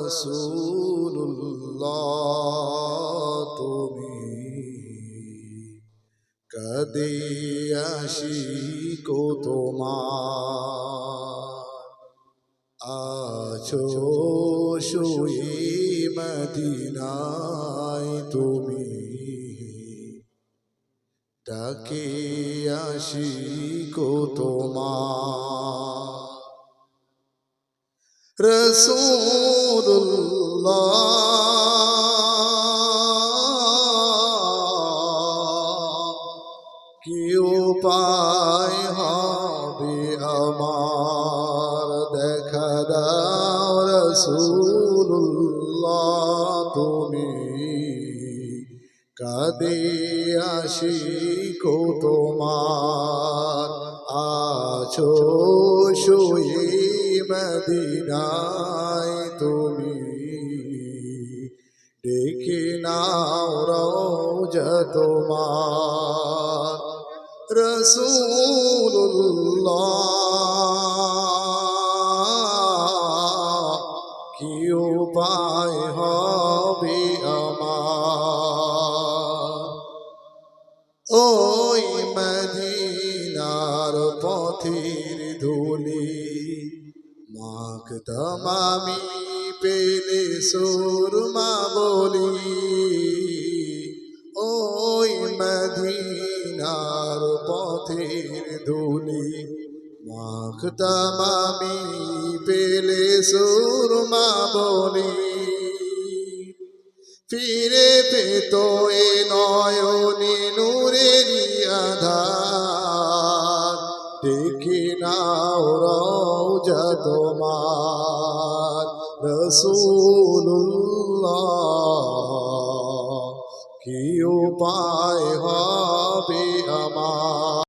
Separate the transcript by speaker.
Speaker 1: রসুল্লাহ তুমি কদে আশিকো তোমার আছো শুয়ে মদিনায় তুমি ডাকে আশিকো তোমার রসুল্লাহ কি উপায় হবে আমার দেখা দাও রসুল্লাহ তুমি কাঁদে আশিকো তোমার আছো শুয়ে মদিনায় তুমি ডেকে নাও রওজা তোমার রসুল্লাহ কি উপায় হবে আমার ওই মদিনার পথের ধুলি মাখতাম আমি পেলে সুরমা বলি ওই মদিনার পথের ধুলি মাখতাম আমি পেলে সুরমা বলি ফিরে পেত এ নয়নে নূরের আধার দেখে নাও রওজা তোমার রসুল্লাহ কি উপায় হবে আমার